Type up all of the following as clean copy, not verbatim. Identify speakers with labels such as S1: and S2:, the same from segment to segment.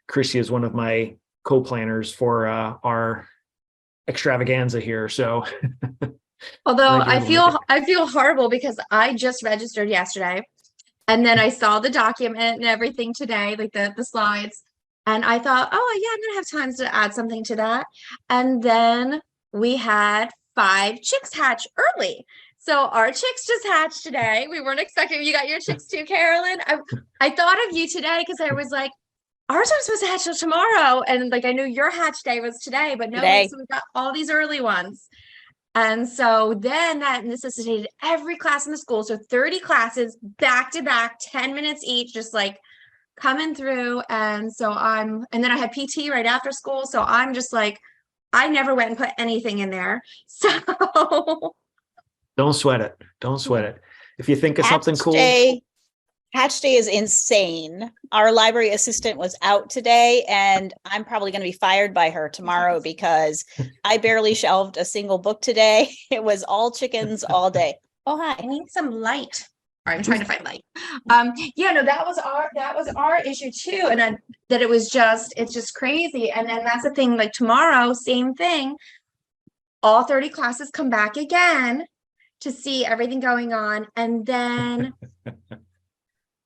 S1: Chrissy is one of my co-planners for our extravaganza here. So
S2: Although
S1: might be able to make it.
S2: I feel horrible because I just registered yesterday and then I saw the document and everything today, like the slides. And I thought, oh yeah, I'm gonna have time to add something to that. And then we had 5 chicks hatch early. So our chicks just hatched today. We weren't expecting you got your chicks too, Carolyn. I thought of you today because I was like, ours are supposed to hatch till tomorrow. And like I knew your hatch day was today, but no,
S3: Today.
S2: so we got all these early ones. And so then that necessitated every class in the school. So 30 classes back to back, 10 minutes each, just like coming through. And so and then I had PT right after school. So I'm just like, I never went and put anything in there. So
S1: Don't sweat it. Don't sweat it. If you think of something cool.
S3: Hatch Day is insane. Our library assistant was out today, and I'm probably going to be fired by her tomorrow because I barely shelved a single book today. It was all chickens all day. Oh, hi.
S2: I need some light. All right, I'm trying to find light. Yeah, no, that was our issue too. And then that it's just crazy. And then that's the thing, like tomorrow, same thing. All 30 classes come back again to see everything going on. And then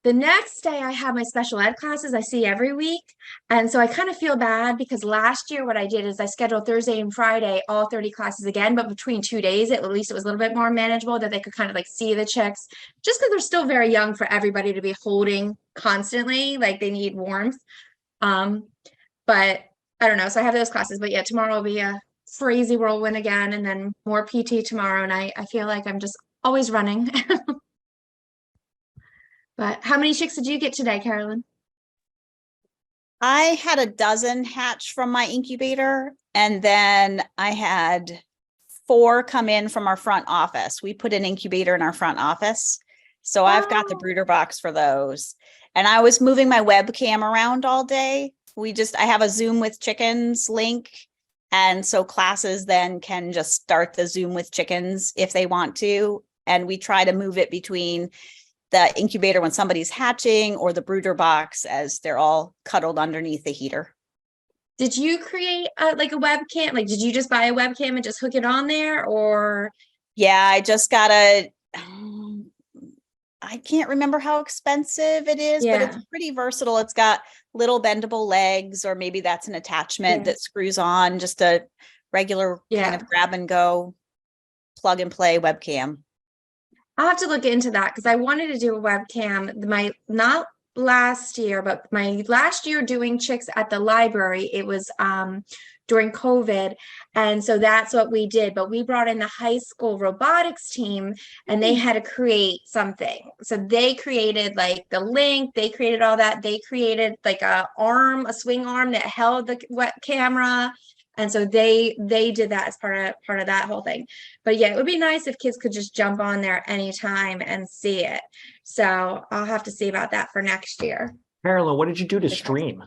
S2: the next day I have my special ed classes I see every week. And so I kind of feel bad because last year what I did is I scheduled Thursday and Friday, all 30 classes again, but between 2 days, at least it was a little bit more manageable that they could kind of like see the chicks just because they're still very young for everybody to be holding constantly, like they need warmth. But I don't know. So I have those classes, but yeah, tomorrow will be a crazy whirlwind again, and then more PT tomorrow. And I feel like I'm just always running. But how many chicks did you get today, Carolyn?
S3: I had a dozen hatch from my incubator, and then I had 4 come in from our front office. We put an incubator in our front office. So I've got the brooder box for those. And I was moving my webcam around all day. I have a Zoom with chickens link. And so classes then can just start the Zoom with chickens if they want to. And we try to move it between the incubator when somebody's hatching or the brooder box as they're all cuddled underneath the heater.
S2: Did you create like a webcam? Like, did you just buy a webcam and just hook it on there, or?
S3: Yeah, I just got I can't remember how expensive it is, but it's pretty versatile. It's got little bendable legs, or maybe that's an attachment that screws on, just a regular kind of grab and go, plug and play webcam.
S2: I'll have to look into that because I wanted to do a webcam. Not last year, but my last year doing chicks at the library, it was during COVID. And so that's what we did. But we brought in the high school robotics team and they had to create something. So they created like the link, they created all that. They created like a swing arm that held the web camera. And so they did that as part of that whole thing. But yeah, it would be nice if kids could just jump on there anytime and see it. So I'll have to see about that for next year.
S1: Carolyn, what did you do to stream?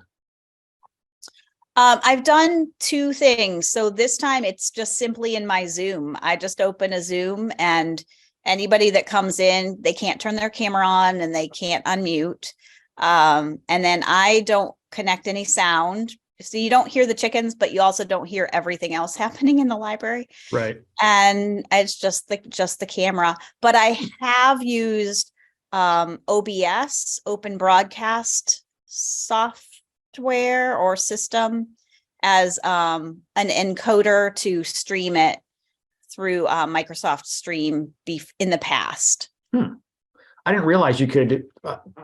S3: I've done 2 things. So this time it's just simply in my Zoom. I just open a Zoom, and anybody that comes in, they can't turn their camera on and they can't unmute. And then I don't connect any sound. So you don't hear the chickens, but you also don't hear everything else happening in the library.
S1: Right.
S3: And it's just the camera. But I have used OBS, Open Broadcast software or system, as an encoder to stream it through Microsoft Stream in the past.
S1: I didn't realize you could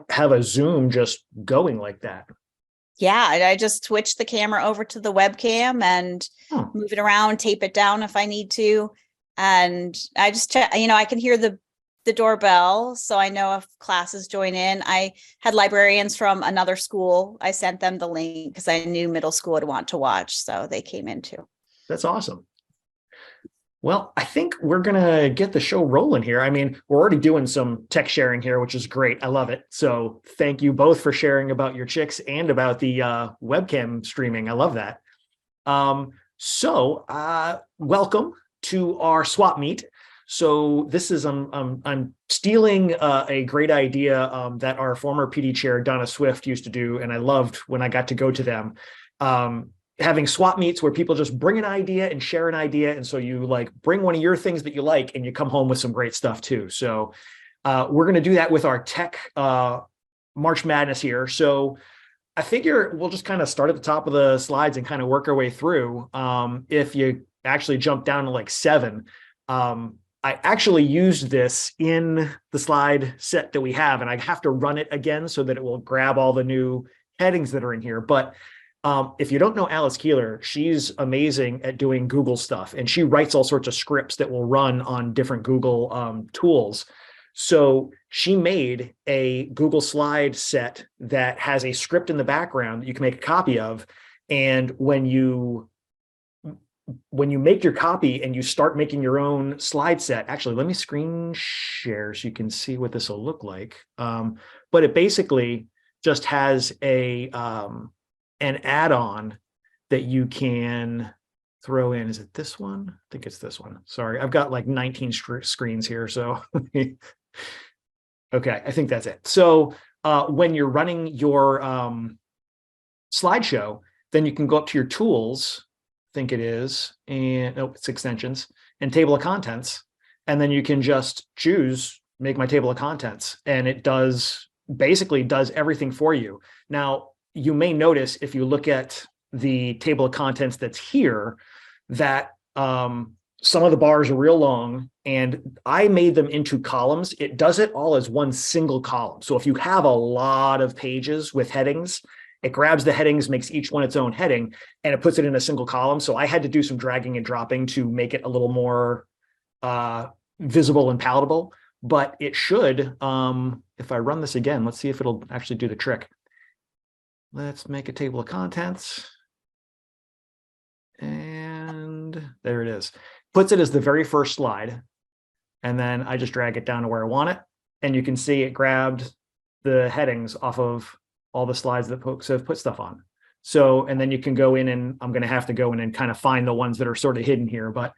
S1: have a Zoom just going like that.
S3: Yeah, I just switch the camera over to the webcam and move it around, tape it down if I need to. And I just check, I can hear the doorbell, so I know if classes join in. I had librarians from another school. I sent them the link because I knew middle school would want to watch, so they came in too.
S1: That's awesome. Well, I think we're going to get the show rolling here. I mean, we're already doing some tech sharing here, which is great. I love it. So thank you both for sharing about your chicks and about the webcam streaming. I love that. Welcome to our swap meet. So this is I'm stealing a great idea that our former PD chair Donna Swift used to do, and I loved when I got to go to them. Having swap meets where people just bring an idea and share an idea, and so you like bring one of your things that you like, and you come home with some great stuff too. So we're going to do that with our tech March Madness here. So I figure we'll just kind of start at the top of the slides and kind of work our way through. If you actually jump down to like 7, I actually used this in the slide set that we have, and I have to run it again so that it will grab all the new headings that are in here. But if you don't know Alice Keeler, she's amazing at doing Google stuff, and she writes all sorts of scripts that will run on different Google tools. So she made a Google slide set that has a script in the background that you can make a copy of. And when you make your copy and you start making your own slide set, actually, let me screen share so you can see what this will look like. But it basically just has a an add-on that you can throw in. Is it this one? I think it's this one. Sorry, I've got like 19 screens here. So, okay, I think that's it. So when you're running your slideshow, then you can go up to your tools, I think it is, and it's extensions and table of contents. And then you can just choose, make my table of contents, and it basically does everything for you. Now, you may notice if you look at the table of contents that's here, that some of the bars are real long, and I made them into columns. It does it all as one single column. So if you have a lot of pages with headings, it grabs the headings, makes each one its own heading, and it puts it in a single column. So I had to do some dragging and dropping to make it a little more visible and palatable. But it should, if I run this again, let's see if it'll actually do the trick. Let's make a table of contents. And there it is. Puts it as the very first slide. And then I just drag it down to where I want it. And you can see it grabbed the headings off of all the slides that folks have put stuff on. So, and then you can go in, and I'm going to have to go in and kind of find the ones that are sort of hidden here, but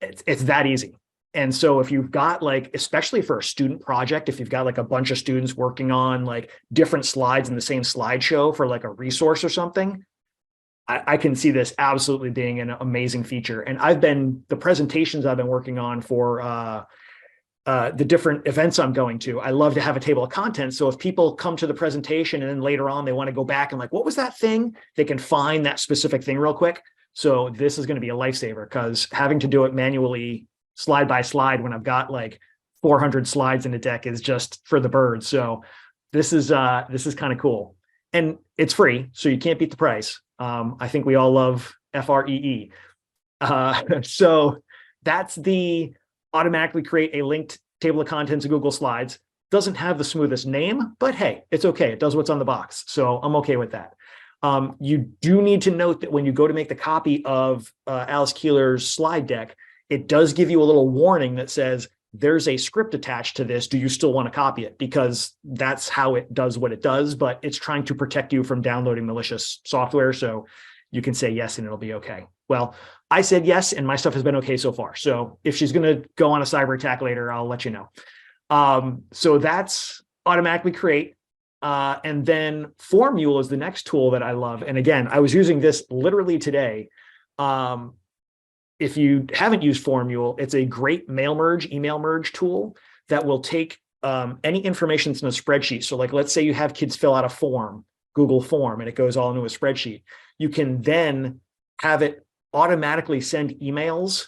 S1: it's that easy. And so if you've got like, especially for a student project, if you've got like a bunch of students working on like different slides in the same slideshow for like a resource or something, I can see this absolutely being an amazing feature. And the presentations I've been working on for the different events I'm going to, I love to have a table of contents. So if people come to the presentation and then later on they want to go back and like, what was that thing? They can find that specific thing real quick. So this is going to be a lifesaver, because having to do it manually slide by slide when I've got like 400 slides in a deck is just for the birds. So this is kind of cool, and it's free, so you can't beat the price. I think we all love FREE. So that's the automatically create a linked table of contents of Google Slides. Doesn't have the smoothest name, but hey, it's okay. It does what's on the box. So I'm okay with that. You do need to note that when you go to make the copy of Alice Keeler's slide deck, it does give you a little warning that says, there's a script attached to this. Do you still want to copy it? Because that's how it does what it does, but it's trying to protect you from downloading malicious software. So you can say yes, and it'll be okay. Well, I said yes, and my stuff has been okay so far. So if she's going to go on a cyber attack later, I'll let you know. So that's automatically create. And then Formule is the next tool that I love. And again, I was using this literally today. If you haven't used Formule, it's a great email merge tool that will take any information that's in a spreadsheet. So like, let's say you have kids fill out a form, Google form, and it goes all into a spreadsheet. You can then have it automatically send emails,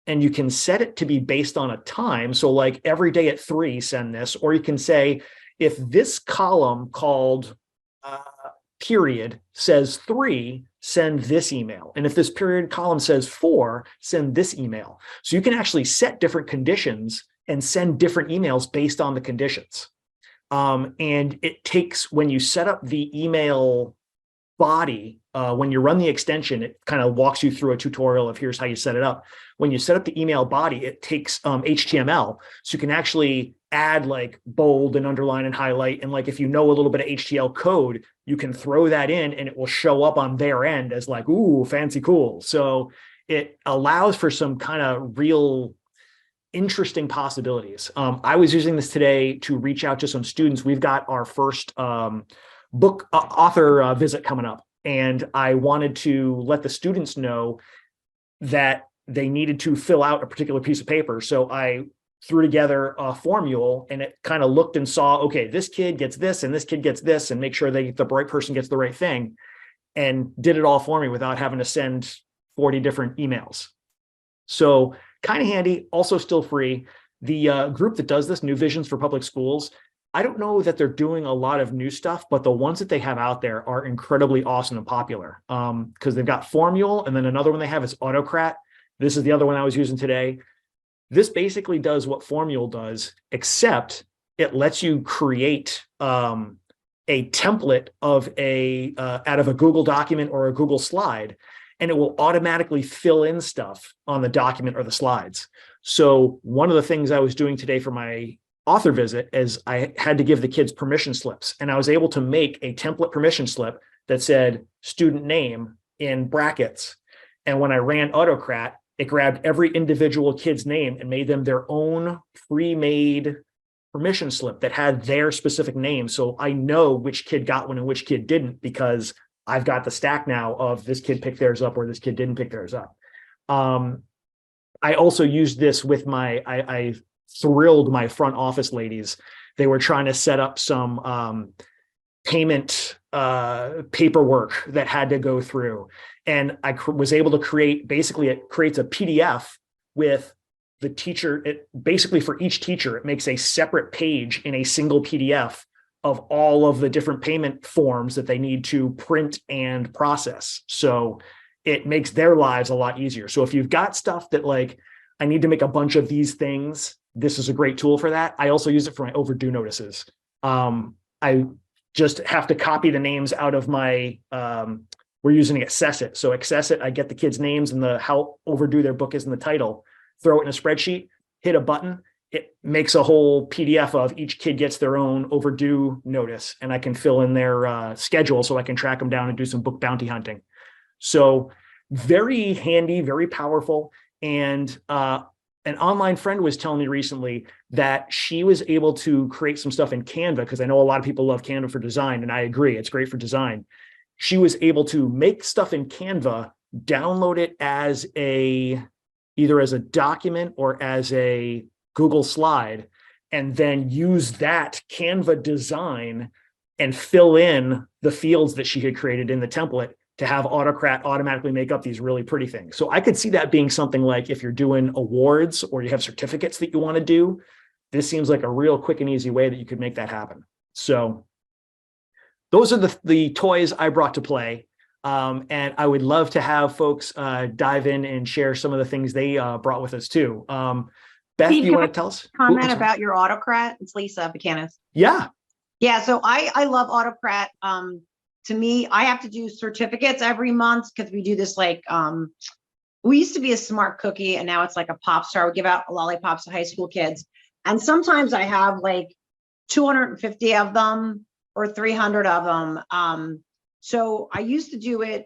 S1: and you can set it to be based on a time. So like every day at 3, send this, or you can say, if this column called period says 3, send this email. And if this period column says 4, send this email. So you can actually set different conditions and send different emails based on the conditions. And it takes, when you set up the email body, when you run the extension, it kind of walks you through a tutorial of here's how you set it up. When you set up the email body, it takes HTML. So you can actually add like bold and underline and highlight. And like, if you know a little bit of HTML code, you can throw that in and it will show up on their end as like, ooh, fancy cool. So it allows for some kind of real interesting possibilities. I was using this today to reach out to some students. We've got our first book author visit coming up, and I wanted to let the students know that they needed to fill out a particular piece of paper. So I threw together a formula, and it kind of looked and saw, okay, this kid gets this and this kid gets this, and make sure the right person gets the right thing, and did it all for me without having to send 40 different emails. So kind of handy, also still free. The group that does this, New Visions for Public Schools, I don't know that they're doing a lot of new stuff, but the ones that they have out there are incredibly awesome and popular, because they've got Formule, and then another one they have is Autocrat. This is the other one I was using today. This basically does what Formule does, except it lets you create a template of out of a Google document or a Google slide, and it will automatically fill in stuff on the document or the slides. So one of the things I was doing today for my author visit is I had to give the kids permission slips, and I was able to make a template permission slip that said student name in brackets. And when I ran Autocrat, it grabbed every individual kid's name and made them their own pre-made permission slip that had their specific name. So I know which kid got one and which kid didn't, because I've got the stack now of this kid picked theirs up or this kid didn't pick theirs up. I also used this with I thrilled my front office ladies. They were trying to set up some payment paperwork that had to go through. And I was able to create, basically it creates a PDF with the teacher. It basically, for each teacher, it makes a separate page in a single PDF of all of the different payment forms that they need to print and process. So it makes their lives a lot easier. So if you've got stuff that like, I need to make a bunch of these things, this is a great tool for that. I also use it for my overdue notices. I just have to copy the names out of my, we're using Access It. So Access It, I get the kids' names and how overdue their book is in the title, throw it in a spreadsheet, hit a button. It makes a whole PDF of each kid gets their own overdue notice, and I can fill in their schedule so I can track them down and do some book bounty hunting. So very handy, very powerful. And an online friend was telling me recently that she was able to create some stuff in Canva, because I know a lot of people love Canva for design, and I agree, it's great for design. She was able to make stuff in Canva, download it as either as a document or as a Google slide, and then use that Canva design and fill in the fields that she had created in the template to have Autocrat automatically make up these really pretty things. So I could see that being something like if you're doing awards or you have certificates that you want to do, this seems like a real quick and easy way that you could make that happen. So those are the toys I brought to play. And I would love to have folks dive in and share some of the things they brought with us too. Beth,
S4: Steve,
S1: do you
S4: can
S1: want
S4: I
S1: to tell us?
S4: Comment about your Autocrat? It's Lisa Buchanan.
S1: Yeah.
S4: Yeah, so I love Autocrat. To me, I have to do certificates every month because we do this like we used to be a smart cookie, and now it's like a pop star. We give out lollipops to high school kids, and sometimes I have like 250 of them or 300 of them. So I used to do it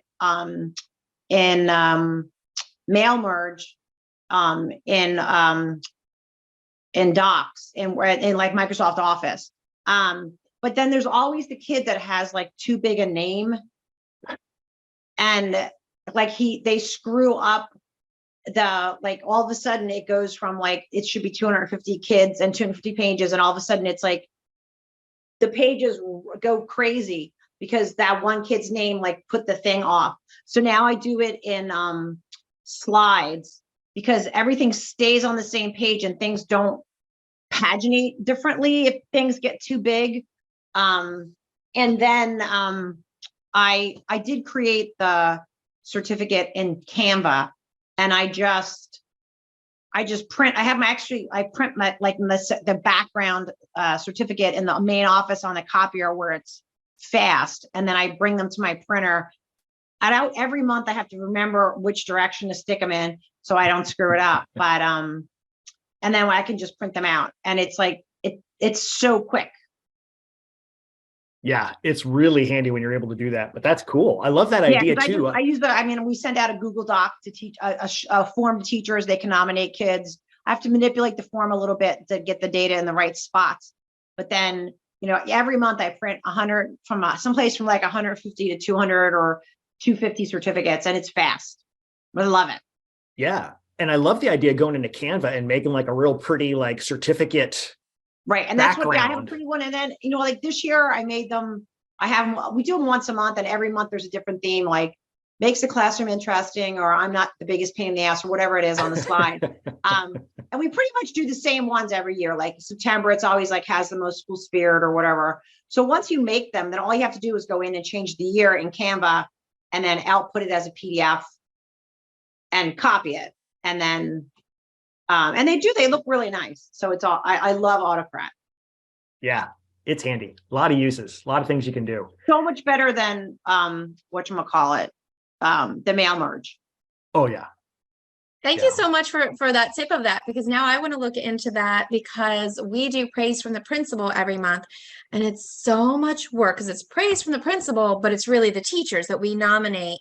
S4: in mail merge in Docs in like Microsoft Office. But then there's always the kid that has like too big a name, and like they screw up like all of a sudden it goes from like it should be 250 kids and 250 pages, and all of a sudden it's like the pages go crazy because that one kid's name like put the thing off. So now I do it in slides, because everything stays on the same page and things don't paginate differently if things get too big. And then I did create the certificate in Canva, and I just print. I print the background certificate in the main office on the copier where it's fast, and then I bring them to my printer. Every month I have to remember which direction to stick them in so I don't screw it up. But and then I can just print them out, and it's like it's so quick.
S1: Yeah, it's really handy when you're able to do that, but that's cool. I love that idea too.
S4: I use we send out a Google Doc to teach a form to teachers. They can nominate kids. I have to manipulate the form a little bit to get the data in the right spots. But then, every month I print 100 from someplace from like 150 to 200 or 250 certificates, and it's fast. I love it.
S1: Yeah. And I love the idea of going into Canva and making like a real pretty like certificate.
S4: Right. And that's what I have a
S1: background.
S4: pretty one. And then, like this year I made them, we do them once a month, and every month there's a different theme, like makes the classroom interesting, or I'm not the biggest pain in the ass, or whatever it is on the slide. And we pretty much do the same ones every year. Like September, it's always like has the most school spirit or whatever. So once you make them, then all you have to do is go in and change the year in Canva, and then output it as a PDF and copy it. And then, and they look really nice. So it's all, I love Autocrat.
S1: Yeah, it's handy. A lot of uses, a lot of things you can do.
S4: So much better than, whatchamacallit, the mail merge.
S1: Oh yeah.
S2: Thank you so much for that tip of that, because now I want to look into that, because we do praise from the principal every month, and it's so much work because it's praise from the principal, but it's really the teachers that we nominate.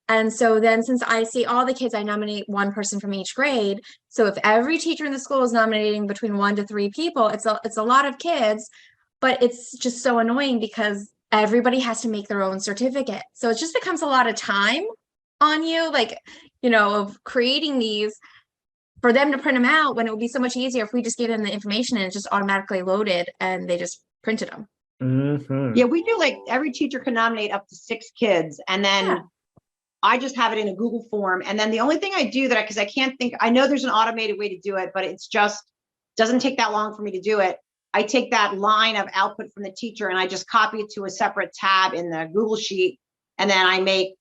S2: And so then, since I see all the kids, I nominate one person from each grade. So if every teacher in the school is nominating between 1 to 3 people, it's a lot of kids, but it's just so annoying because everybody has to make their own certificate. So it just becomes a lot of time on you, like, of creating these for them to print them out, when it would be so much easier if we just gave them the information and it just automatically loaded and they just printed them.
S1: Mm-hmm.
S4: Yeah, we do, like every teacher can nominate up to 6 kids, and then I just have it in a Google form. And then the only thing I do because I can't think, I know there's an automated way to do it, but it's just doesn't take that long for me to do it. I take that line of output from the teacher and I just copy it to a separate tab in the Google sheet. And then I make,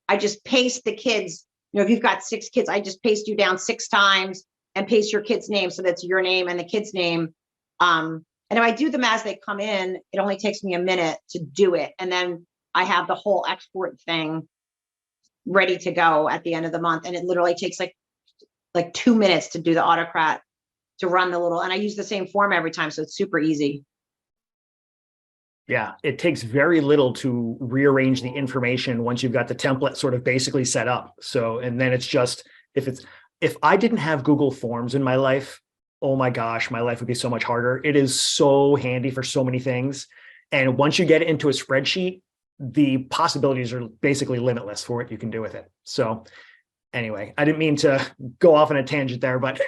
S4: I just paste the kids. If you've got 6 kids, I just paste you down 6 times and paste your kid's name. So that's your name and the kid's name. And if I do them as they come in, it only takes me a minute to do it. And then I have the whole export thing ready to go at the end of the month. And it literally takes like 2 minutes to do the Autocrat, to run the little, and I use the same form every time. So it's super easy.
S1: Yeah, it takes very little to rearrange the information once you've got the template sort of basically set up. So, and then it's just, if I didn't have Google Forms in my life, oh my gosh, my life would be so much harder. It is so handy for so many things. And once you get it into a spreadsheet, the possibilities are basically limitless for what you can do with it. So anyway, I didn't mean to go off on a tangent there, but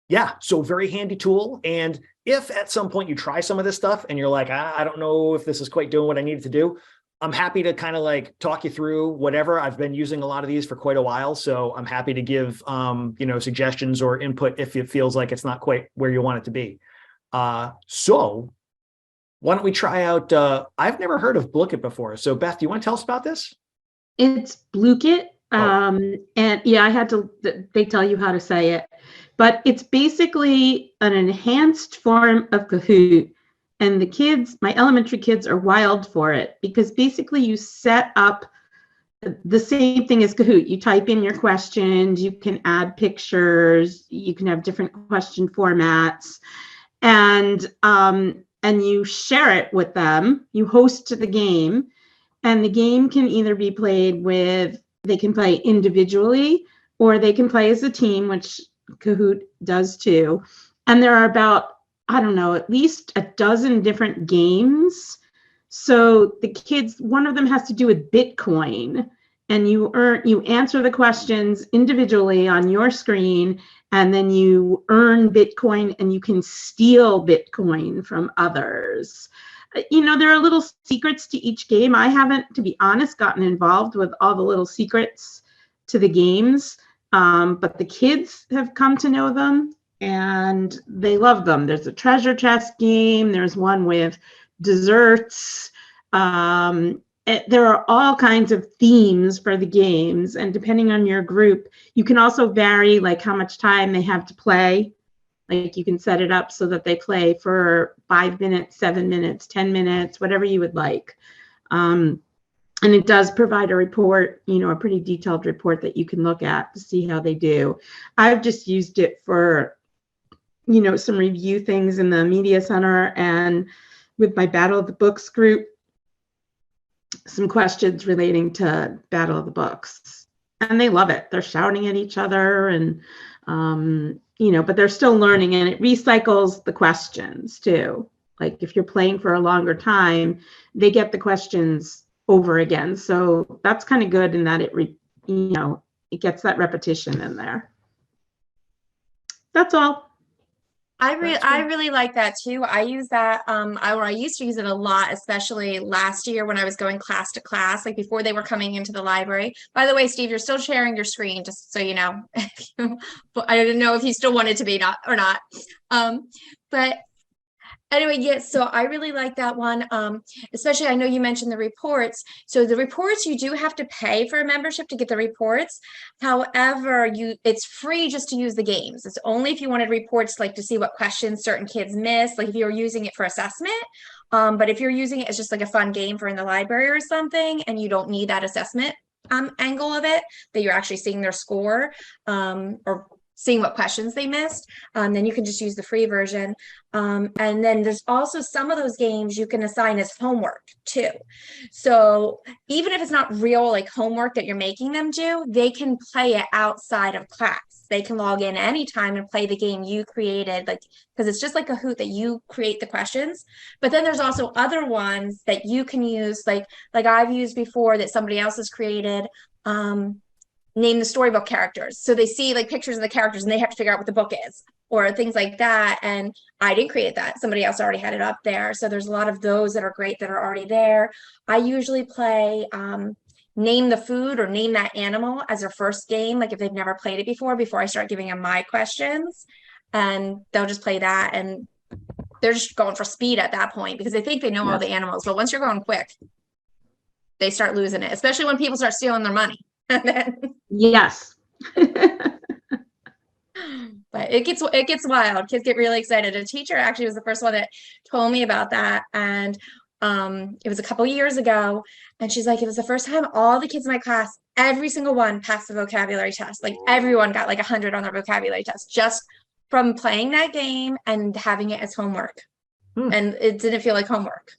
S1: yeah, so very handy tool. And if at some point you try some of this stuff and you're like, I don't know if this is quite doing what I needed to do, I'm happy to kind of like talk you through whatever. I've been using a lot of these for quite a while, so I'm happy to give suggestions or input if it feels like it's not quite where you want it to be. So why don't we try out, I've never heard of Blookit before. So Beth, do you want to tell us about this?
S5: It's Blookit. And yeah, I had to, they tell you how to say it, but it's basically an enhanced form of Kahoot. And the kids, my elementary kids, are wild for it, because basically you set up the same thing as Kahoot. You type in your questions, you can add pictures, you can have different question formats, and you share it with them. You host the game, and the game can either be played with, they can play individually, or they can play as a team, which Kahoot does too. And there are about, I don't know, at least a dozen different games. So the kids, one of them has to do with Bitcoin, and you answer the questions individually on your screen, and then you earn Bitcoin, and you can steal Bitcoin from others. There are little secrets to each game. I haven't, to be honest, gotten involved with all the little secrets to the games, but the kids have come to know them and they love them. There's a treasure chest game. There's one with desserts. There are all kinds of themes for the games, and depending on your group, you can also vary like how much time they have to play. Like you can set it up so that they play for 5 minutes, 7 minutes, 10 minutes, whatever you would like. And it does provide a report, a pretty detailed report that you can look at to see how they do. I've just used it for, some review things in the media center, and with my Battle of the Books group, some questions relating to Battle of the Books. and they love it. They're shouting at each other and, but they're still learning, and it recycles the questions too. Like if you're playing for a longer time, they get the questions over again. So that's kind of good in that it gets that repetition in there. That's all.
S2: I really like that too. I use that I used to use it a lot, especially last year when I was going class to class, like before they were coming into the library. By the way, Steve, you're still sharing your screen, just so you know. But I didn't know if you still wanted to be not or not. But anyway, yes, so I really like that one. Especially I know you mentioned the reports. So the reports, you do have to pay for a membership to get the reports. However, it's free just to use the games. It's only if you wanted reports, like to see what questions certain kids miss, like if you're using it for assessment. But if you're using it as just like a fun game for in the library or something, and you don't need that assessment angle of it, that you're actually seeing their score, or seeing what questions they missed, then you can just use the free version. And then there's also some of those games you can assign as homework too. So even if it's not real like homework that you're making them do, they can play it outside of class. They can log in anytime and play the game you created, like, because it's just like a hoot that you create the questions. But then there's also other ones that you can use, like I've used before that somebody else has created. Name the storybook characters. So they see like pictures of the characters and they have to figure out what the book is or things like that. And I didn't create that. Somebody else already had it up there. So there's a lot of those that are great that are already there. I usually play name the food or name that animal as their first game. Like if they've never played it before I start giving them my questions, and they'll just play that. And they're just going for speed at that point because they think they know all the animals. But once you're going quick, they start losing it, especially when people start stealing their money.
S5: Yes.
S2: But it gets wild. Kids get really excited. A teacher actually was the first one that told me about that, and it was a couple years ago, and she's like, it was the first time all the kids in my class, every single one passed the vocabulary test. Like everyone got like 100 on their vocabulary test just from playing that game and having it as homework. And it didn't feel like homework.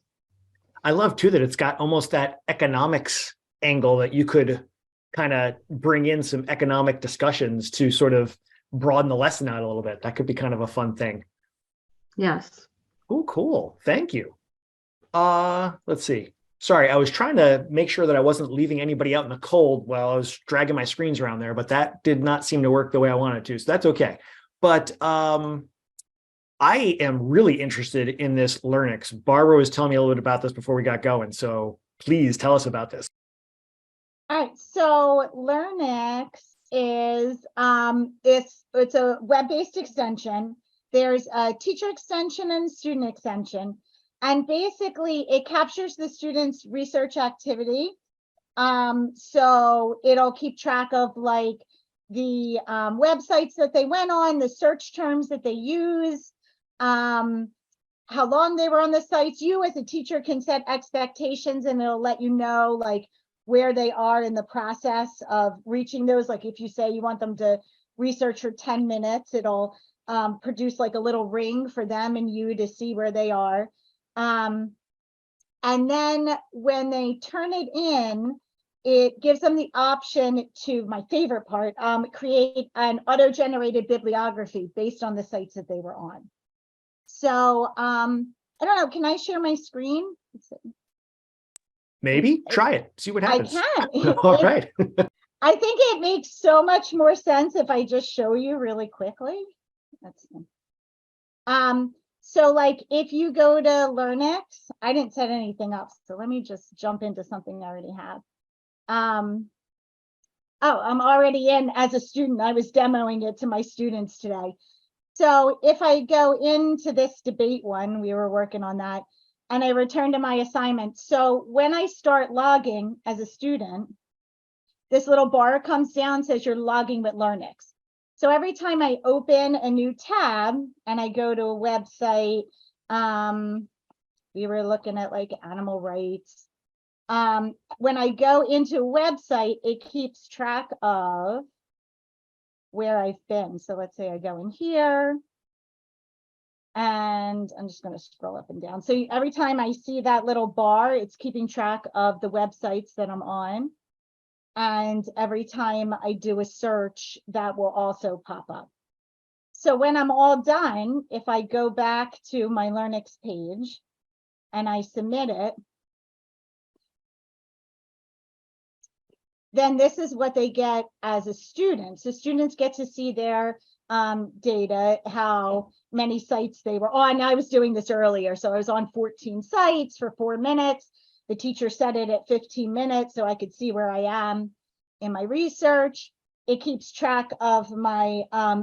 S1: I love too that it's got almost that economics angle that you could kind of bring in some economic discussions to sort of broaden the lesson out a little bit. That could be kind of a fun thing.
S5: Yes.
S1: Oh, cool. Thank you. Let's see. Sorry, I was trying to make sure that I wasn't leaving anybody out in the cold while I was dragging my screens around there, but that did not seem to work the way I wanted to. So that's okay. But I am really interested in this Learnix. Barbara was telling me a little bit about this before we got going. So please tell us about this.
S6: All right, so Learnix is it's a web-based extension. There's a teacher extension and student extension, and basically it captures the student's research activity. So it'll keep track of like the websites that they went on, the search terms that they use, how long they were on the sites. You as a teacher can set expectations, and it'll let you know like where they are in the process of reaching those. Like if you say you want them to research for 10 minutes, it'll produce like a little ring for them and you to see where they are. And then when they turn it in, it gives them the option to, my favorite part, create an auto-generated bibliography based on the sites that they were on. So I don't know, can I share my screen? Let's see.
S1: Maybe try it. See what happens.
S6: I can.
S1: All right.
S6: I think it makes so much more sense if I just show you really quickly. Let's see. So like if you go to Learnix, I didn't set anything up, so let me just jump into something I already have. Oh, I'm already in as a student. I was demoing it to my students today. So if I go into this debate one, we were working on that, and I return to my assignment. So when I start logging as a student, this little bar comes down, says you're logging with Learnix. So every time I open a new tab and I go to a website, we were looking at like animal rights. When I go into a website, it keeps track of where I've been. So let's say I go in here, and I'm just going to scroll up and down. So every time I see that little bar, it's keeping track of the websites that I'm on. And every time I do a search, that will also pop up. So when I'm all done, if I go back to my Learnix page and I submit it, then this is what they get as a student. So students get to see their data, how many sites they were on. I was doing this earlier, so I was on 14 sites for 4 minutes. The teacher set it at 15 minutes so I could see where I am in my research. It keeps track of my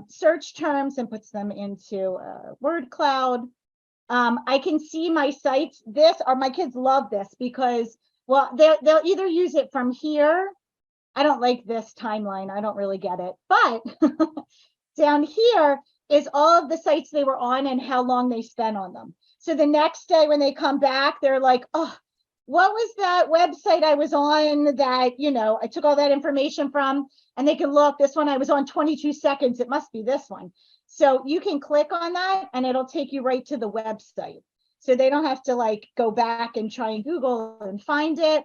S6: search terms and puts them into a word cloud. I can see my sites. My kids love this because, well, they'll either use it from here. I don't like this timeline. I don't really get it. But down here is all of the sites they were on and how long they spent on them. So the next day when they come back, they're like, oh, what was that website I was on that, I took all that information from? And they can look, this one I was on 22 seconds. It must be this one. So you can click on that and it'll take you right to the website. So they don't have to go back and try and Google and find it.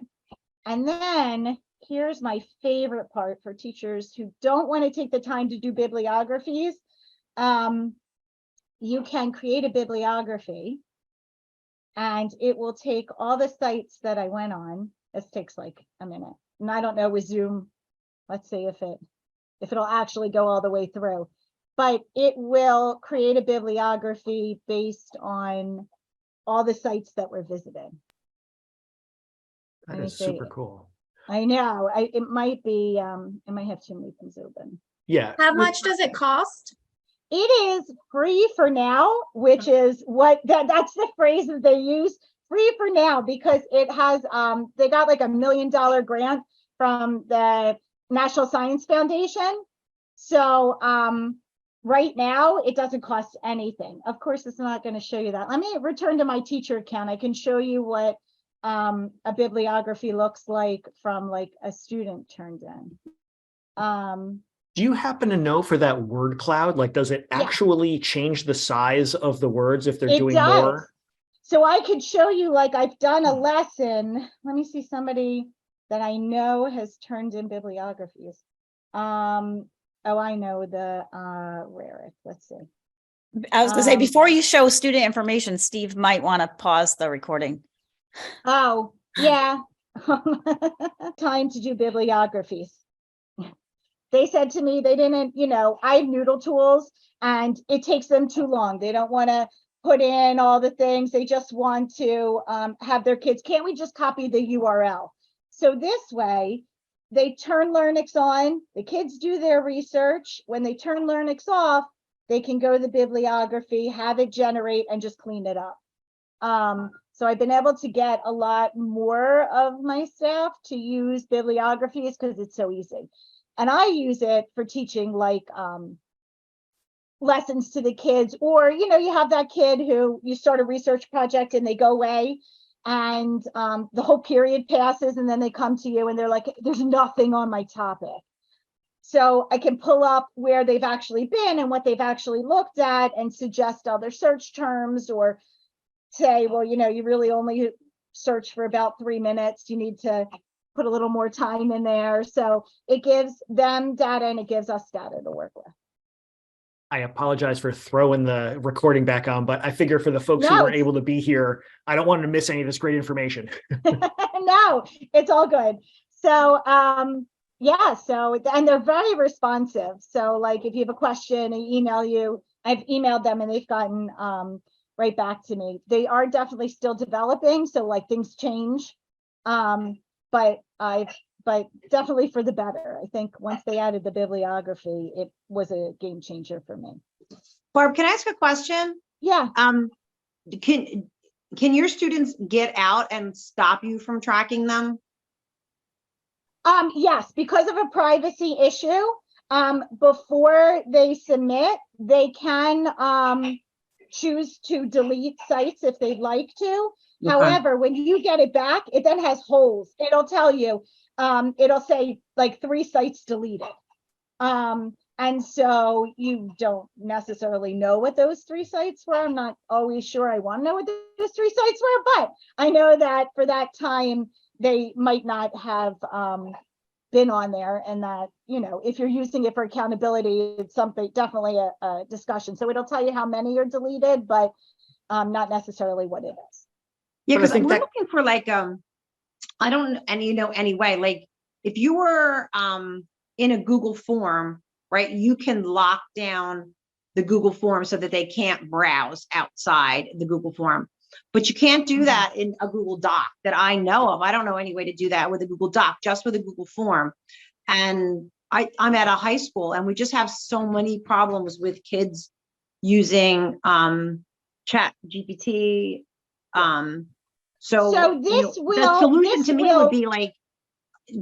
S6: And then here's my favorite part for teachers who don't want to take the time to do bibliographies. You can create a bibliography and it will take all the sites that I went on. This takes like a minute. And I don't know with Zoom, let's see if it'll actually go all the way through. But it will create a bibliography based on all the sites that were visited.
S1: That is super cool.
S6: I know. It might be, I might have too many things open.
S1: Yeah.
S2: How much does it cost?
S6: It is free for now, which is what that's the phrase that they use, free for now, because it has, they got like $1 million grant from the National Science Foundation. So right now it doesn't cost anything. Of course, it's not going to show you that. Let me return to my teacher account. I can show you what a bibliography looks like from like a student turned in.
S1: Do you happen to know for that word cloud, does it actually change the size of the words if they're doing more?
S6: So I could show you, I've done a lesson. Let me see somebody that I know has turned in bibliographies. Oh, I know the Rarick. Let's see.
S3: I was gonna say, before you show student information, Steve might want to pause the recording.
S6: Oh, yeah. Time to do bibliographies. They said to me, they didn't, I have Noodle tools and it takes them too long. They don't want to put in all the things. They just want to have their kids. Can't we just copy the URL? So this way, they turn Learnix on, the kids do their research. When they turn Learnix off, they can go to the bibliography, have it generate and just clean it up. So I've been able to get a lot more of my staff to use bibliographies because it's so easy. And I use it for teaching lessons to the kids, or, you have that kid who you start a research project and they go away and the whole period passes and then they come to you and they're like, there's nothing on my topic. So I can pull up where they've actually been and what they've actually looked at and suggest other search terms, or say, well, you really only search for about 3 minutes. You need to put a little more time in there. So it gives them data and it gives us data to work with.
S1: I apologize for throwing the recording back on, but I figure for the folks who weren't able to be here, I don't want them to miss any of this great information.
S6: No, it's all good. So yeah, and they're very responsive. So if you have a question, they email you. I've emailed them and they've gotten right back to me. They are definitely still developing, so things change. But definitely for the better. I think once they added the bibliography, it was a game changer for me.
S4: Barb, can I ask a question?
S6: Yeah.
S4: Can your students get out and stop you from tracking them?
S6: Yes, because of a privacy issue. Before they submit, they can choose to delete sites if they'd like to. Okay. However, when you get it back, it then has holes. It'll tell you, it'll say 3 sites deleted. And so you don't necessarily know what those 3 sites were. I'm not always sure I want to know what those 3 sites were, but I know that for that time, they might not have been on there, and that, you know, if you're using it for accountability, it's something, definitely a discussion. So it'll tell you how many are deleted, but not necessarily what it is.
S4: Yeah,
S1: But I
S4: because
S1: think
S4: we're
S1: that-
S4: looking for like, I don't, and you know, anyway, like if you were in a Google form, right, you can lock down the Google form so that they can't browse outside the Google form. But you can't do that in a Google Doc that I know of. I don't know any way to do that with a Google Doc, just with a Google form. And I'm at a high school, and we just have so many problems with kids using Chat GPT. So
S6: So
S4: you know,
S6: this
S4: the
S6: will-
S4: solution
S6: this
S4: to me
S6: will-
S4: would be like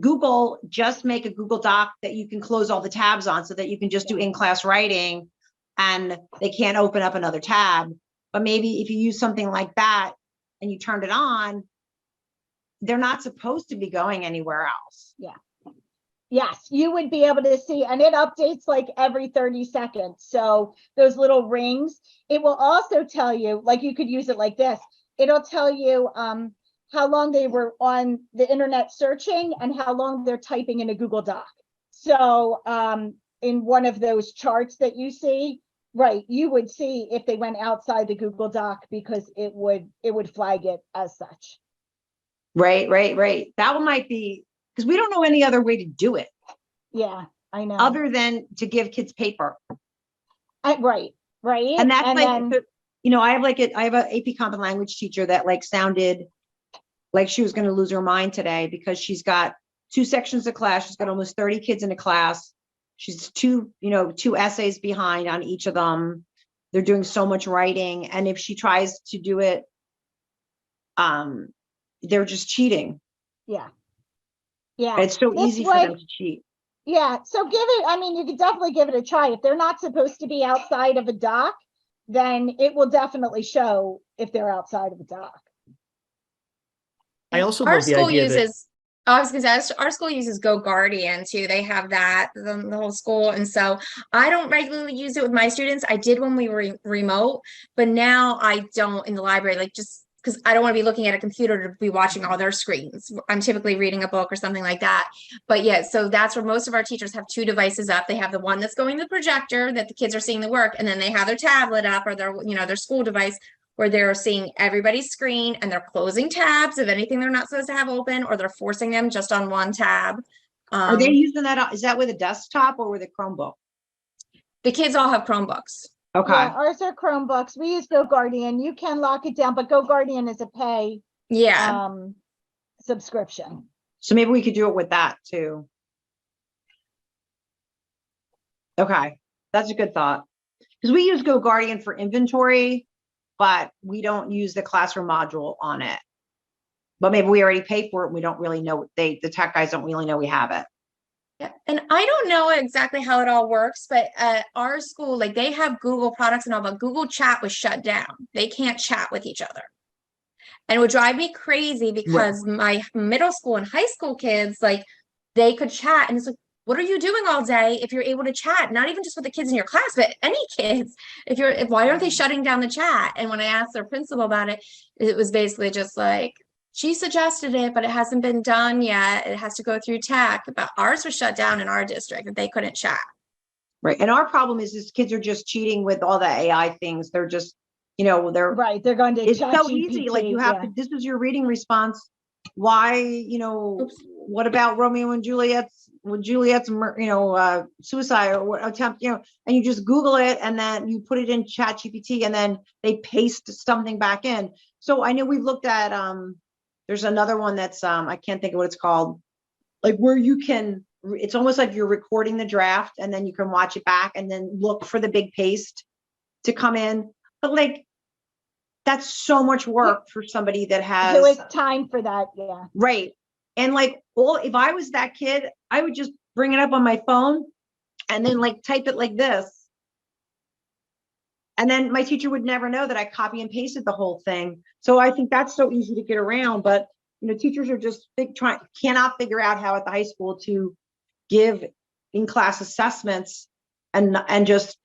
S4: Google, just make a Google Doc that you can close all the tabs on so that you can just do in-class writing and they can't open up another tab. But maybe if you use something like that and you turned it on, they're not supposed to be going anywhere else.
S6: Yes, you would be able to see, and it updates like every 30 seconds. So those little rings, it will also tell you, like you could use it like this. It'll tell you how long they were on the internet searching and how long they're typing in a Google Doc. So in one of those charts that you see, right, you would see if they went outside the Google Doc, because it would flag it as such.
S4: Right. That one might be, because we don't know any other way to do it
S6: Yeah, I know.
S4: other than to give kids paper.
S6: Right.
S4: And that's like,
S6: then,
S4: you know, I have a AP Comp and Language teacher that like sounded like she was going to lose her mind today because she's got 2 sections of class. She's got almost 30 kids in a class. She's 2 essays behind on each of them. They're doing so much writing. And if she tries to do it, they're just cheating.
S6: yeah.
S4: It's so
S6: This
S4: easy for them to cheat.
S6: Yeah, so give it, I mean, you could definitely give it a try. If they're not supposed to be outside of a dock, then it will definitely show if they're outside of a dock.
S1: I also
S2: Our
S1: love the
S2: school
S1: idea that
S2: uses, I was gonna say, our school uses Go Guardian too. They have that, the whole school. And so I don't regularly use it with my students. I did when we were remote, but now I don't in the library, like just because I don't want to be looking at a computer to be watching all their screens. I'm typically reading a book or something like that. But yeah, so that's where most of our teachers have 2 devices up. They have the one that's going to the projector that the kids are seeing the work, and then they have their tablet up or their, their school device where they're seeing everybody's screen and they're closing tabs of anything they're not supposed to have open, or they're forcing them just on one tab.
S4: Are they using that? Is that with a desktop or with a Chromebook?
S2: The kids all have Chromebooks.
S4: Okay.
S6: Yeah, ours are Chromebooks. We use Go Guardian. You can lock it down, but Go Guardian is a pay
S2: Yeah.
S6: subscription.
S4: So maybe we could do it with that too. Okay. That's a good thought. Because we use Go Guardian for inventory, but we don't use the classroom module on it. But maybe we already pay for it and we don't really know, the tech guys don't really know we have it.
S2: Yeah. And I don't know exactly how it all works, but at our school, like they have Google products and all, but Google Chat was shut down. They can't chat with each other. And it would drive me crazy because my middle school and high school kids, like they could chat, and it's like, what are you doing all day if you're able to chat? Not even just with the kids in your class, but any kids. Why aren't they shutting down the chat? And when I asked their principal about it, it was basically just like, she suggested it, but it hasn't been done yet. It has to go through tech. But ours was shut down in our district, they couldn't chat.
S4: Right. And our problem is kids are just cheating with all the AI things. They're just, they're
S6: right. They're going to
S4: it's
S6: chat
S4: so
S6: GPT,
S4: easy. Like you have to, this is your reading response. Why, what about Romeo and Juliet's suicide or what attempt, and you just Google it and then you put it in Chat GPT and then they paste something back in. So I know we've looked at, there's another one that's, I can't think of what it's called, like where you can, it's almost like you're recording the draft and then you can watch it back and then look for the big paste to come in. But like, that's so much work for somebody that has.
S6: So it's time for that. Yeah.
S4: Right. And like, if I was that kid, I would just bring it up on my phone and then like type it like this. And then my teacher would never know that I copy and pasted the whole thing. So I think that's so easy to get around, but teachers are just cannot figure out how at the high school to give in-class assessments and just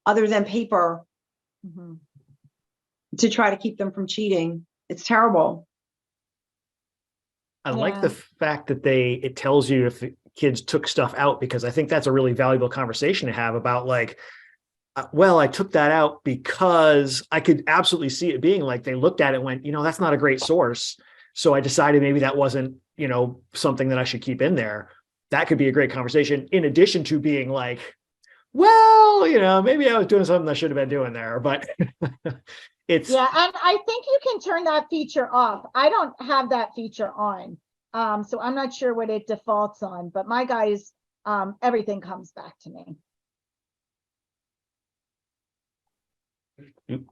S4: other than paper to try to keep them from cheating. It's terrible.
S1: I like the fact that it tells you if kids took stuff out, because I think that's a really valuable conversation to have about like, well, I took that out because I could absolutely see it being like, they looked at it and went, that's not a great source. So I decided maybe that wasn't, something that I should keep in there. That could be a great conversation, in addition to being like, well, maybe I was doing something I should have been doing there, but it's.
S6: Yeah, and I think you can turn that feature off. I don't have that feature on. So I'm not sure what it defaults on, but my guys, everything comes back to me.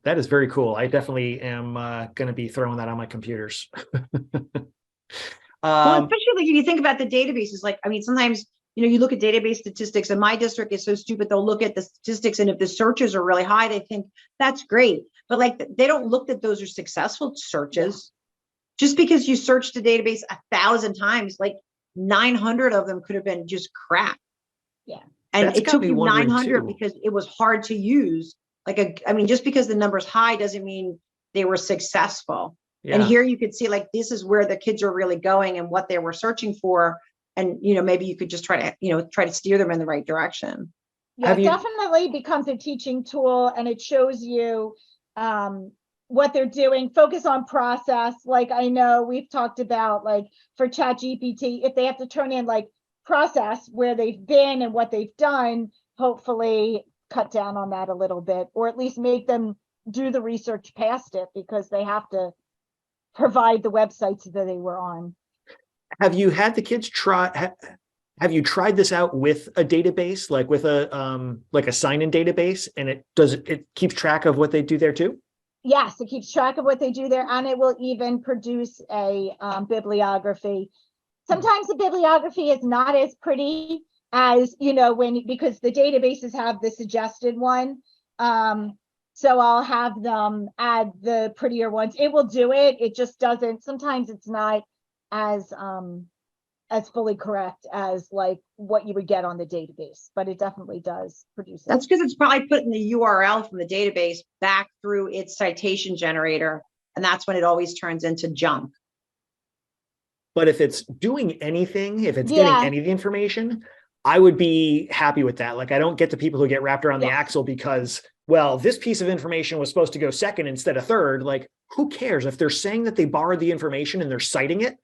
S1: That is very cool. I definitely am going to be throwing that on my computers.
S4: Well, especially like if you think about the databases, like, I mean, sometimes, you look at database statistics, and my district is so stupid. They'll look at the statistics, and if the searches are really high, they think that's great. But like, they don't look that those are successful searches. Just because you searched the database 1,000 times, like 900 of them could have been just crap.
S6: Yeah.
S4: And
S1: That's
S4: it
S1: got
S4: took
S1: me
S4: you
S1: wondering
S4: 900
S1: too.
S4: because it was hard to use. I mean, just because the number's high doesn't mean they were successful.
S1: Yeah.
S4: And here you could see like, this is where the kids are really going and what they were searching for. And, maybe you could just try to steer them in the right direction.
S6: Yeah,
S1: Have
S6: it
S1: you-
S6: definitely becomes a teaching tool, and it shows you what they're doing. Focus on process. Like, I know we've talked about, like, for ChatGPT, if they have to turn in like process where they've been and what they've done, hopefully cut down on that a little bit, or at least make them do the research past it, because they have to provide the websites that they were on.
S1: Have you had the kids try? Have you tried this out with a database, like with a sign-in database, and it keeps track of what they do there too?
S6: Yes, it keeps track of what they do there, and it will even produce a bibliography. Sometimes the bibliography is not as pretty as, because the databases have the suggested one. So I'll have them add the prettier ones. It will do it. It just doesn't, sometimes it's not as fully correct as like what you would get on the database, but it definitely does produce it.
S4: That's because it's probably putting the URL from the database back through its citation generator. And that's when it always turns into junk.
S1: But if it's doing anything, if it's
S6: Yeah.
S1: getting any of the information, I would be happy with that. Like, I don't get the people who get wrapped around the
S6: Yes.
S1: axle because, well, this piece of information was supposed to go second instead of third. Like, who cares? If they're saying that they borrowed the information and they're citing it,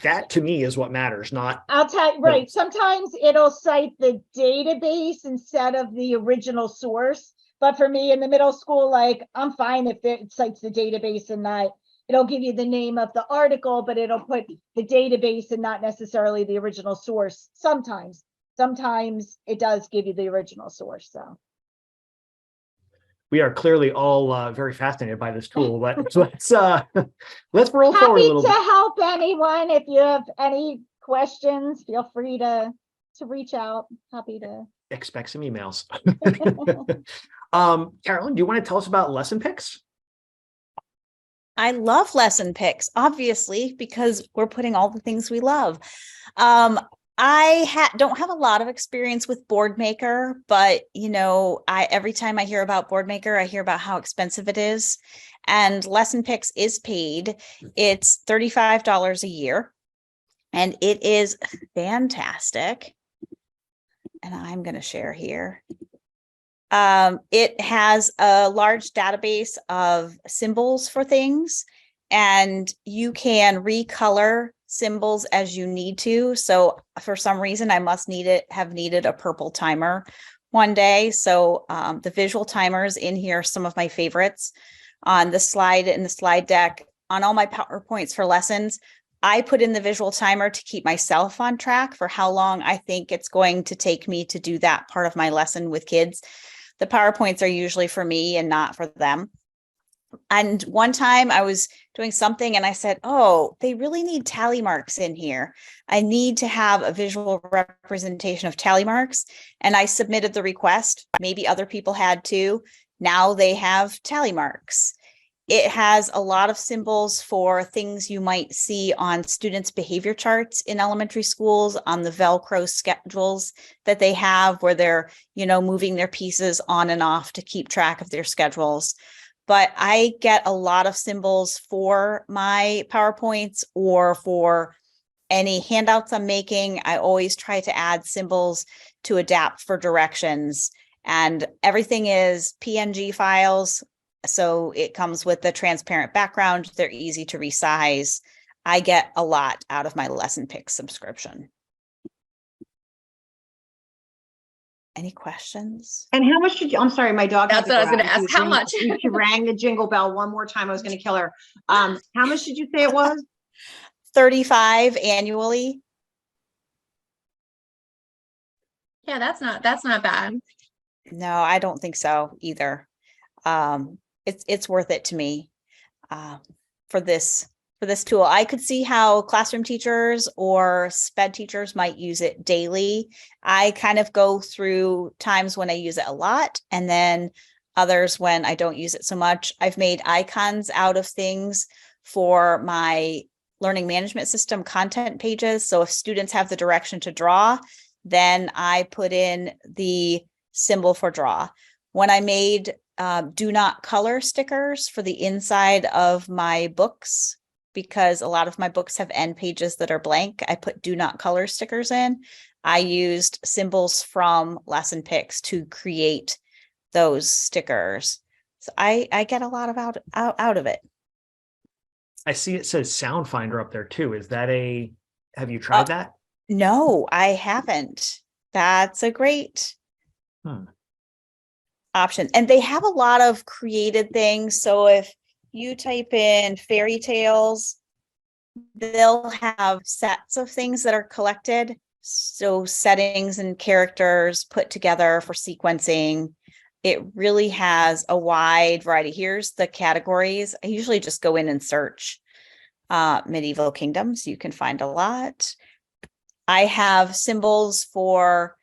S1: that to me is what matters, not.
S6: I'll tell you, right. Sometimes it'll cite the database instead of the original source. But for me in the middle school, like, I'm fine if it cites the database and not, it'll give you the name of the article, but it'll put the database and not necessarily the original source. Sometimes it does give you the original source. So
S1: We are clearly all very fascinated by this tool, but let's roll forward a
S6: happy
S1: little
S6: to
S1: bit.
S6: help anyone. If you have any questions, feel free to reach out. Happy to.
S1: Expect some emails. Carolyn, do you want to tell us about lesson picks?
S3: I love lesson picks, obviously, because we're putting all the things we love. I don't have a lot of experience with Boardmaker, but every time I hear about Boardmaker, I hear about how expensive it is. And Lesson Picks is paid. It's $35 a year, and it is fantastic. And I'm going to share here. It has a large database of symbols for things, and you can recolor symbols as you need to. So for some reason, I must have needed a purple timer one day. So the visual timers in here are some of my favorites. On the slide, in the slide deck, on all my PowerPoints for lessons, I put in the visual timer to keep myself on track for how long I think it's going to take me to do that part of my lesson with kids. The PowerPoints are usually for me and not for them. And one time I was doing something and I said, oh, they really need tally marks in here. I need to have a visual representation of tally marks. And I submitted the request. Maybe other people had too. Now they have tally marks. It has a lot of symbols for things you might see on students' behavior charts in elementary schools, on the Velcro schedules that they have where they're, moving their pieces on and off to keep track of their schedules. But I get a lot of symbols for my PowerPoints or for any handouts I'm making, I always try to add symbols to adapt for directions. And everything is PNG files. So it comes with the transparent background. They're easy to resize. I get a lot out of my Lesson Pick subscription. Any questions?
S4: And how much did you, I'm sorry, my dog. had
S2: That's what I was
S4: go
S2: gonna
S4: out.
S2: ask. How much?
S4: She rang the jingle bell one more time. I was gonna kill her. How much did you say it was?
S3: 35 annually.
S2: Yeah, that's not bad.
S3: No, I don't think so either. It's worth it to me for this tool. I could see how classroom teachers or SPED teachers might use it daily. I kind of go through times when I use it a lot and then others when I don't use it so much. I've made icons out of things for my learning management system content pages. So if students have the direction to draw, then I put in the symbol for draw. When I made do not color stickers for the inside of my books, because a lot of my books have end pages that are blank, I put do not color stickers in. I used symbols from Lesson Picks to create those stickers. So I get a lot of out of it.
S1: I see it says Sound Finder up there too. Is that have you tried that?
S3: No, I haven't. That's a great option. And they have a lot of created things. So if you type in fairy tales, they'll have sets of things that are collected. So settings and characters put together for sequencing. It really has a wide variety. Here's the categories. I usually just go in and search medieval kingdoms. You can find a lot. I have symbols for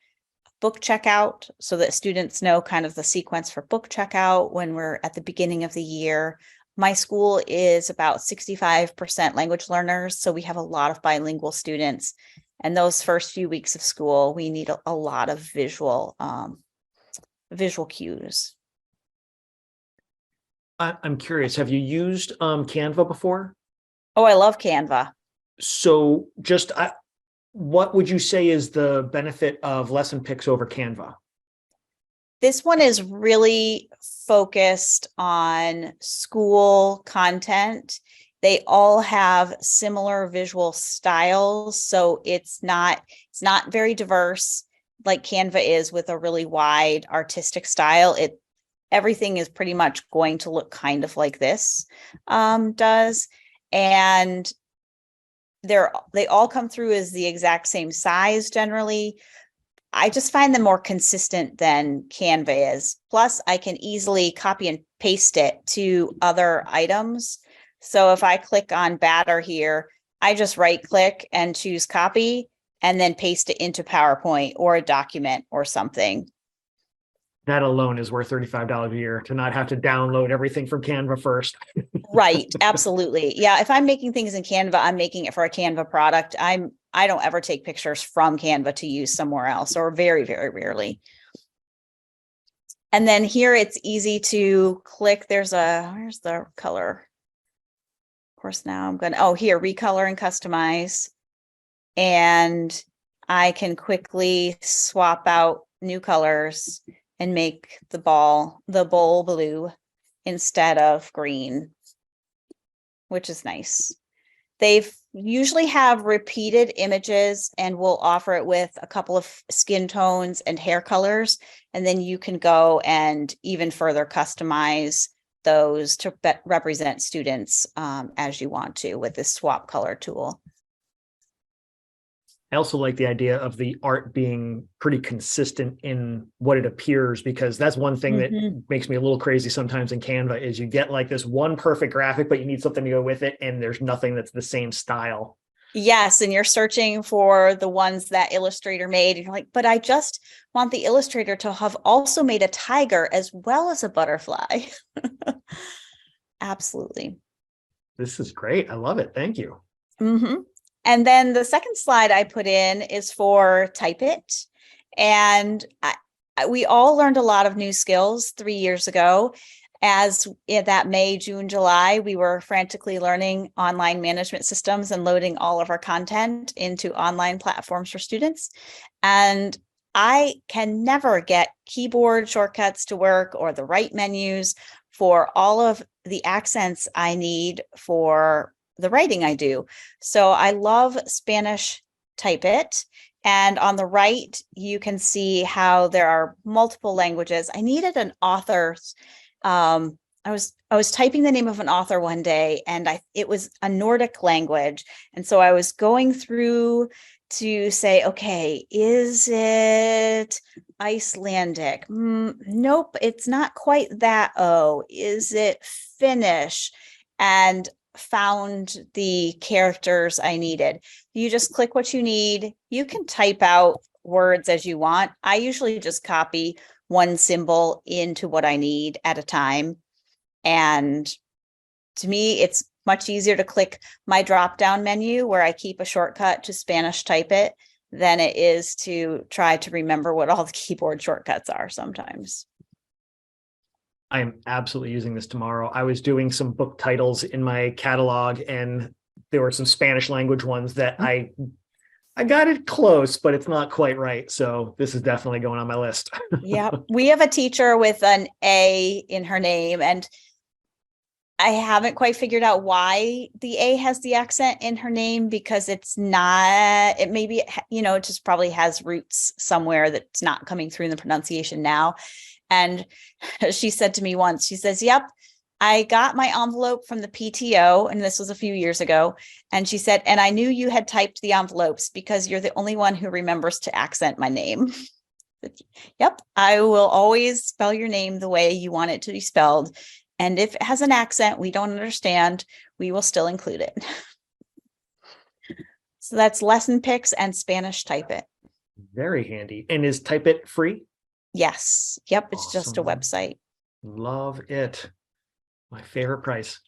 S3: book checkout so that students know kind of the sequence for book checkout when we're at the beginning of the year. My school is about 65% language learners, so we have a lot of bilingual students. And those first few weeks of school, we need a lot of visual cues.
S1: I'm curious, have you used Canva before?
S3: Oh, I love Canva.
S1: So just what would you say is the benefit of Lesson Picks over Canva?
S3: This one is really focused on school content. They all have similar visual styles, so it's not very diverse like Canva is with a really wide artistic style. Everything is pretty much going to look kind of like this does, and they all come through as the exact same size generally. I just find them more consistent than Canva is. Plus, I can easily copy and paste it to other items. So if I click on batter here, I just right click and choose copy and then paste it into PowerPoint or a document or something.
S1: That alone is worth $35 a year to not have to download everything from Canva first.
S3: Right. Absolutely. Yeah. If I'm making things in Canva, I'm making it for a Canva product. I don't ever take pictures from Canva to use somewhere else, or very, very rarely. And then here it's easy to click. Where's the color? Of course, now I'm going to, here, recolor and customize. And I can quickly swap out new colors and make the bowl blue instead of green, which is nice. They usually have repeated images and will offer it with a couple of skin tones and hair colors. And then you can go and even further customize those to represent students as you want to with this swap color tool.
S1: I also like the idea of the art being pretty consistent in what it appears, because that's one thing that makes me a little crazy sometimes in Canva is you get like this one perfect graphic, but you need something to go with it. And there's nothing that's the same style.
S3: Yes. And you're searching for the ones that Illustrator made. And you're like, but I just want the illustrator to have also made a tiger as well as a butterfly. Absolutely.
S1: This is great. I love it. Thank you.
S3: And then the second slide I put in is for Type It. And we all learned a lot of new skills 3 years ago. as in that May, June, July, we were frantically learning online management systems and loading all of our content into online platforms for students. And I can never get keyboard shortcuts to work or the right menus for all of the accents I need for the writing I do. So I love Spanish Type It. And on the right, you can see how there are multiple languages. I needed an author's. I was typing the name of an author one day, and it was a Nordic language, and so I was going through to say, okay, is it Icelandic? Nope, it's not quite that. Oh, is it Finnish? And found the characters I needed. You just click what you need. You can type out words as you want. I usually just copy one symbol into what I need at a time. And to me, it's much easier to click my drop-down menu where I keep a shortcut to Spanish Type It than it is to try to remember what all the keyboard shortcuts are sometimes.
S1: I am absolutely using this tomorrow. I was doing some book titles in my catalog, and there were some Spanish language ones that I got it close, but it's not quite right. So this is definitely going on my list.
S3: Yeah, we have a teacher with an A in her name, and I haven't quite figured out why the A has the accent in her name, because it's not, it maybe, it just probably has roots somewhere that's not coming through in the pronunciation now. And she said to me once, she says, yep, I got my envelope from the PTO, and this was a few years ago. And she said, and I knew you had typed the envelopes because you're the only one who remembers to accent my name. Yep, I will always spell your name the way you want it to be spelled. And if it has an accent we don't understand, we will still include it. So that's lesson picks and Spanish Type It.
S1: Very handy. And is Type It free?
S3: Yes. Yep. It's just a
S1: Awesome.
S3: website.
S1: Love it. My favorite price.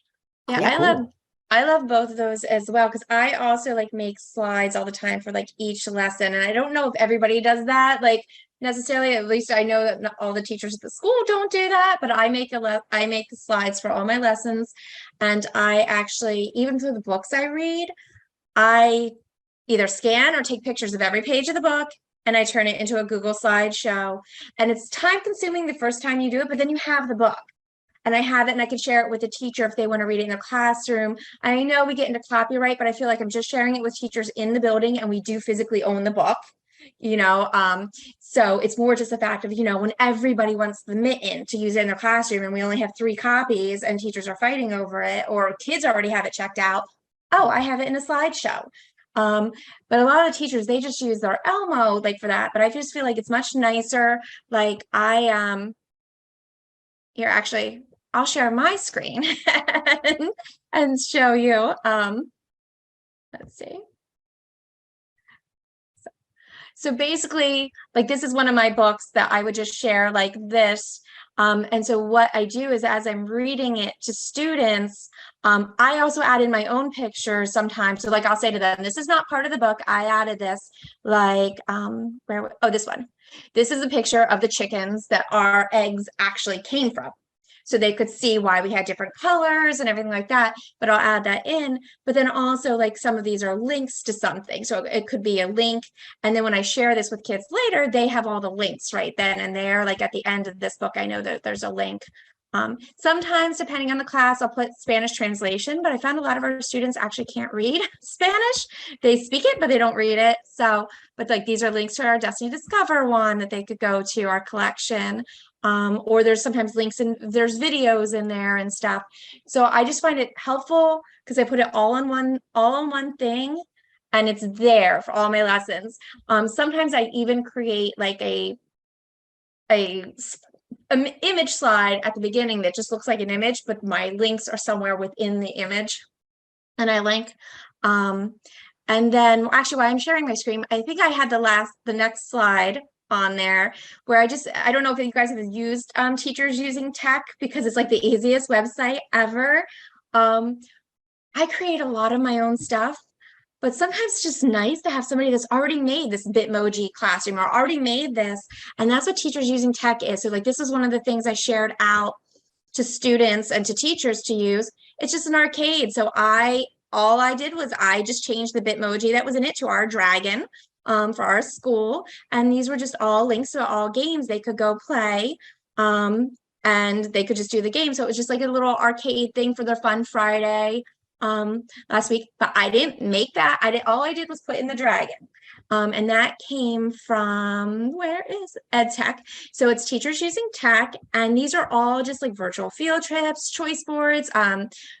S2: Yeah,
S1: Cool.
S2: I love both of those as well, because I also like make slides all the time for like each lesson. And I don't know if everybody does that, like necessarily. At least I know that not all the teachers at the school don't do that, but I make slides for all my lessons. And I actually, even for the books I read, I either scan or take pictures of every page of the book, and I turn it into a Google slideshow. And it's time consuming the first time you do it, but then you have the book. And I have it, and I can share it with the teacher if they want to read it in the classroom. I know we get into copyright, but I feel like I'm just sharing it with teachers in the building, and we do physically own the book, so it's more just the fact of, when everybody wants the mitten to use it in their classroom and we only have 3 copies and teachers are fighting over it, or kids already have it checked out. Oh, I have it in a slideshow. But a lot of teachers, they just use their Elmo like for that. But I just feel like it's much nicer. Like here, actually, I'll share my screen and show you. Let's see. So basically, like, this is one of my books that I would just share like this. And so what I do is, as I'm reading it to students, I also add in my own pictures sometimes. So like, I'll say to them, this is not part of the book. I added this, like, this one. This is a picture of the chickens that our eggs actually came from. So they could see why we had different colors and everything like that, but I'll add that in. But then also, like, some of these are links to something. So it could be a link. And then when I share this with kids later, they have all the links right then and there. Like at the end of this book, I know that there's a link. Sometimes, depending on the class, I'll put Spanish translation, but I found a lot of our students actually can't read Spanish. They speak it, but they don't read it. So, but like, these are links to our Destiny Discover one that they could go to, our collection. Or there's sometimes links and there's videos in there and stuff. So I just find it helpful because I put it all in one thing, and it's there for all my lessons. Sometimes I even create like a image slide at the beginning that just looks like an image, but my links are somewhere within the image, and I link. And then actually, while I'm sharing my screen, I think I had the next slide on there where I don't know if you guys have used teachers using tech, because it's like the easiest website ever. I create a lot of my own stuff, but sometimes it's just nice to have somebody that's already made this Bitmoji classroom or already made this. And that's what teachers using tech is. So like, this is one of the things I shared out to students and to teachers to use. It's just an arcade. So all I did was I just changed the Bitmoji that was in it to our dragon for our school. And these were just all links to all games they could go play. And they could just do the game. So it was just like a little arcade thing for their fun Friday last week. But I didn't make that. All I did was put in the dragon. And that came from, where is EdTech? So it's teachers using tech, and these are all just like virtual field trips, choice boards,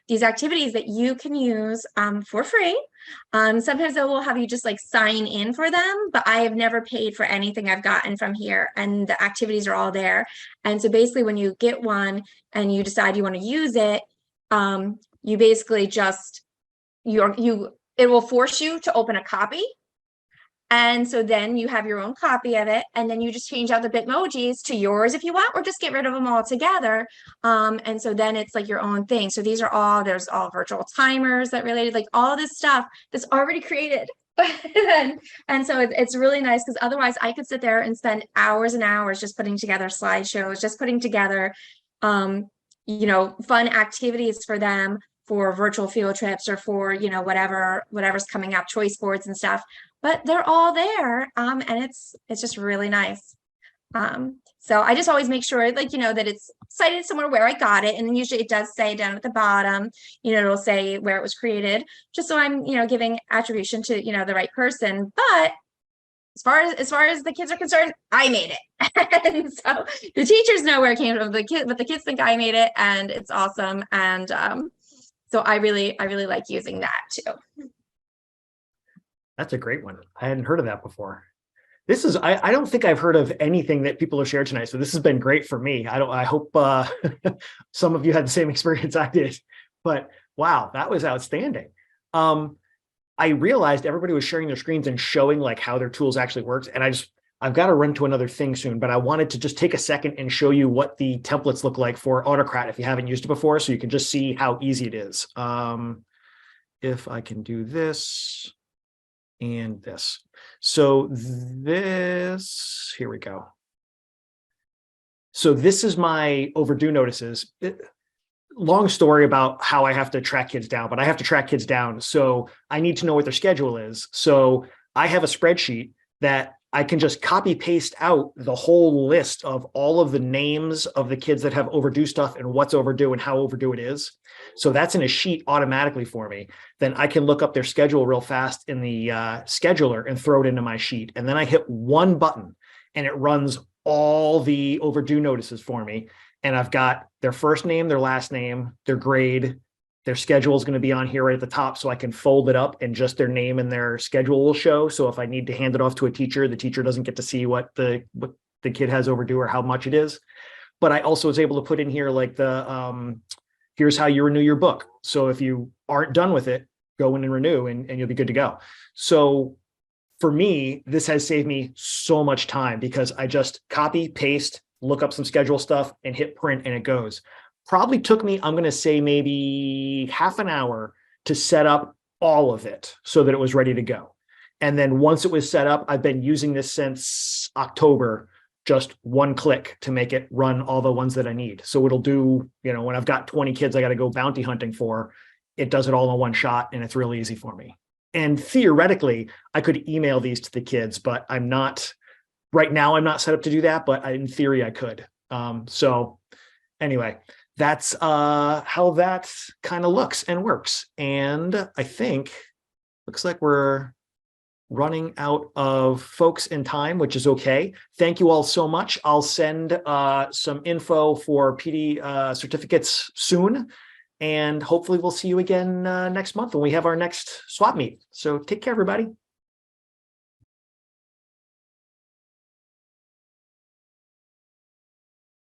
S2: these activities that you can use for free. Sometimes they will have you just like sign in for them, but I have never paid for anything I've gotten from here, and the activities are all there. And so basically when you get one and you decide you want to use it, you basically just, it will force you to open a copy. And so then you have your own copy of it, and then you just change out the Bitmojis to yours if you want, or just get rid of them all together. And so then it's like your own thing. So these are all, there's all virtual timers that related, like all this stuff that's already created. and so it's really nice, because otherwise I could sit there and spend hours and hours just putting together slideshows, just putting together, fun activities for them for virtual field trips, or for, whatever's coming up, choice boards and stuff. But they're all there, and it's just really nice. So I just always make sure, that it's cited somewhere where I got it, and then usually it does say down at the bottom, it'll say where it was created, just so I'm, giving attribution to, the right person. But as far as the kids are concerned, I made it, and so the teachers know where it came from. But the kids think I made it, and it's awesome. And so I really like using that too.
S1: That's a great one. I hadn't heard of that before. I don't think I've heard of anything that people have shared tonight. So this has been great for me. I hope some of you had the same experience I did, but wow, that was outstanding. I realized everybody was sharing their screens and showing like how their tools actually works. And I've got to run to another thing soon, but I wanted to just take a second and show you what the templates look like for Autocrat if you haven't used it before, so you can just see how easy it is. If I can do this. And this. So this, here we go. So this is my overdue notices. Long story about how I have to track kids down, but I have to track kids down. So I need to know what their schedule is. So I have a spreadsheet that I can just copy paste out the whole list of all of the names of the kids that have overdue stuff and what's overdue and how overdue it is. So that's in a sheet automatically for me. Then I can look up their schedule real fast in the scheduler and throw it into my sheet. And then I hit one button and it runs all the overdue notices for me. And I've got their first name, their last name, their grade, their schedule is going to be on here right at the top, so I can fold it up and just their name and their schedule will show. So if I need to hand it off to a teacher, the teacher doesn't get to see what the kid has overdue or how much it is. But I also was able to put in here like the here's how you renew your book. So if you aren't done with it, go in and renew and you'll be good to go. So for me, this has saved me so much time because I just copy, paste, look up some schedule stuff and hit print and it goes. Probably took me, I'm going to say maybe half an hour to set up all of it so that it was ready to go. And then once it was set up, I've been using this since October, just one click to make it run all the ones that I need. So it'll do, when I've got 20 kids I got to go bounty hunting for, it does it all in one shot and it's really easy for me. And theoretically, I could email these to the kids, but I'm not, right now I'm not set up to do that, but in theory I could. So anyway, that's how that kind of looks and works. And I think looks like we're running out of folks in time, which is okay. Thank you all so much. I'll send some info for PD certificates soon. And hopefully we'll see you again next month when we have our next swap meet. So take care, everybody.